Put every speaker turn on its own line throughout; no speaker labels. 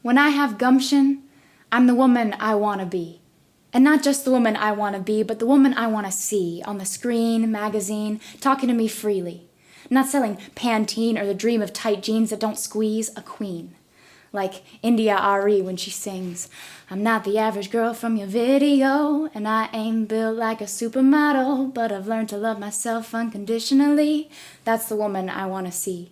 When I have gumption, I'm the woman I want to be. And not just the woman I want to be, but the woman I want to see on the screen, magazine, talking to me freely. Not selling Pantene or the dream of tight jeans that don't squeeze, a queen. Like India Ari when she sings, I'm not the average girl from your video, and I ain't built like a supermodel, but I've learned to love myself unconditionally. That's the woman I want to see.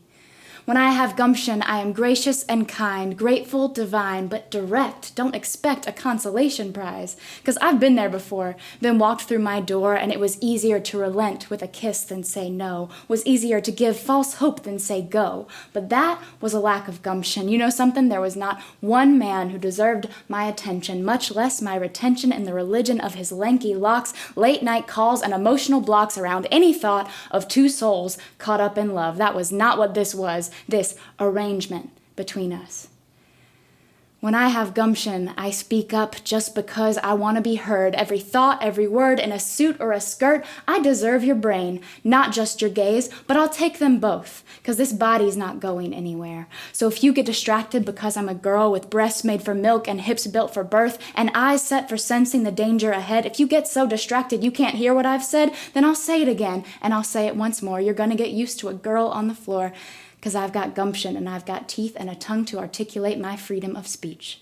When I have gumption, I am gracious and kind, grateful, divine, but direct. Don't expect a consolation prize. 'Cause I've been there before, been walked through my door, and it was easier to relent with a kiss than say no, was easier to give false hope than say go. But that was a lack of gumption. You know something? There was not one man who deserved my attention, much less my retention in the religion of his lanky locks, late night calls, and emotional blocks around any thought of two souls caught up in love. That was not what this was. This arrangement between us. When I have gumption, I speak up just because I want to be heard. Every thought, every word, in a suit or a skirt, I deserve your brain, not just your gaze, but I'll take them both, because this body's not going anywhere. So if you get distracted because I'm a girl with breasts made for milk and hips built for birth and eyes set for sensing the danger ahead, if you get so distracted you can't hear what I've said, then I'll say it again, and I'll say it once more. You're going to get used to a girl on the floor, because I've got gumption and I've got teeth and a tongue to articulate my freedom of speech.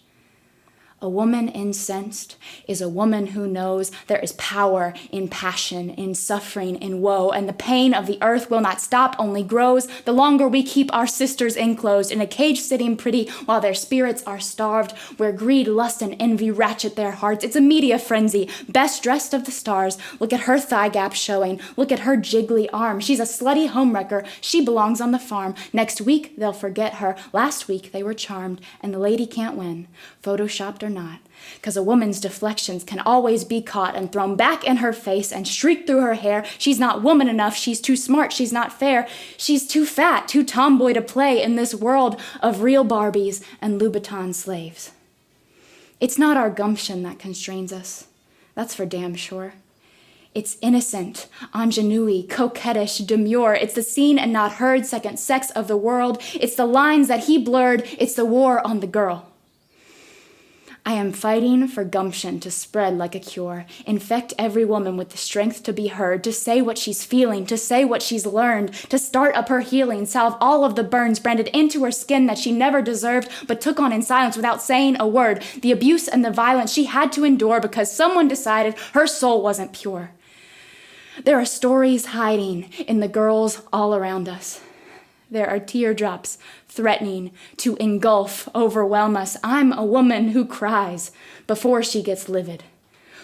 A woman incensed is a woman who knows there is power in passion, in suffering, in woe, and the pain of the earth will not stop, only grows the longer we keep our sisters enclosed in a cage sitting pretty while their spirits are starved, where greed, lust, and envy ratchet their hearts. It's a media frenzy, best dressed of the stars. Look at her thigh gap showing. Look at her jiggly arm. She's a slutty homewrecker. She belongs on the farm. Next week, they'll forget her. Last week, they were charmed, and the lady can't win, photoshopped or not, because a woman's deflections can always be caught and thrown back in her face and shrieked through her hair. She's not woman enough, she's too smart, she's not fair, she's too fat, too tomboy to play in this world of real Barbies and Louboutin slaves. It's not our gumption that constrains us, that's for damn sure. It's innocent, ingenue, coquettish, demure. It's the seen and not heard second sex of the world. It's the lines that he blurred. It's the war on the girl. I am fighting for gumption to spread like a cure, infect every woman with the strength to be heard, to say what she's feeling, to say what she's learned, to start up her healing, salve all of the burns branded into her skin that she never deserved but took on in silence without saying a word, the abuse and the violence she had to endure because someone decided her soul wasn't pure. There are stories hiding in the girls all around us. There are teardrops threatening to engulf, overwhelm us. I'm a woman who cries before she gets livid,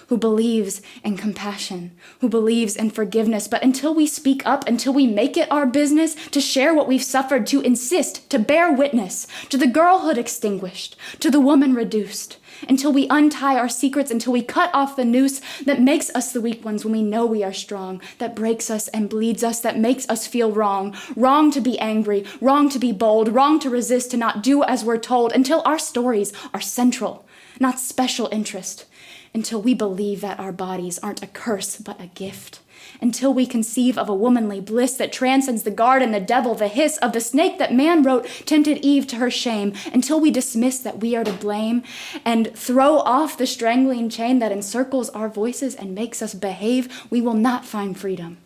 who believes in compassion, who believes in forgiveness. But until we speak up, until we make it our business to share what we've suffered, to insist, to bear witness to the girlhood extinguished, to the woman reduced, until we untie our secrets, until we cut off the noose that makes us the weak ones when we know we are strong, that breaks us and bleeds us, that makes us feel wrong, wrong to be angry, wrong to be bold, wrong to resist, to not do as we're told, until our stories are central, not special interest, until we believe that our bodies aren't a curse but a gift, until we conceive of a womanly bliss that transcends the guard and the devil, the hiss of the snake that man wrote tempted Eve to her shame, until we dismiss that we are to blame and throw off the strangling chain that encircles our voices and makes us behave, we will not find freedom.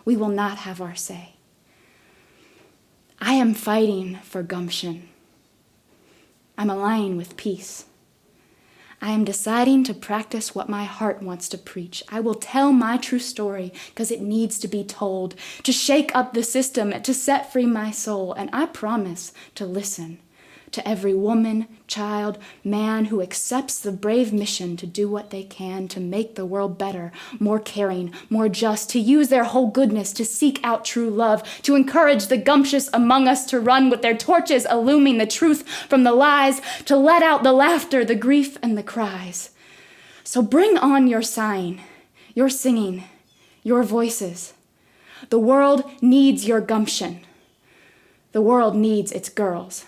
We will not have our say. I am fighting for gumption. I'm aligning with peace. I am deciding to practice what my heart wants to preach. I will tell my true story because it needs to be told, to shake up the system, to set free my soul. And I promise to listen to every woman, child, man who accepts the brave mission to do what they can to make the world better, more caring, more just, to use their whole goodness to seek out true love, to encourage the gumptious among us to run with their torches illuming the truth from the lies, to let out the laughter, the grief, and the cries. So bring on your sighing, your singing, your voices. The world needs your gumption. The world needs its girls.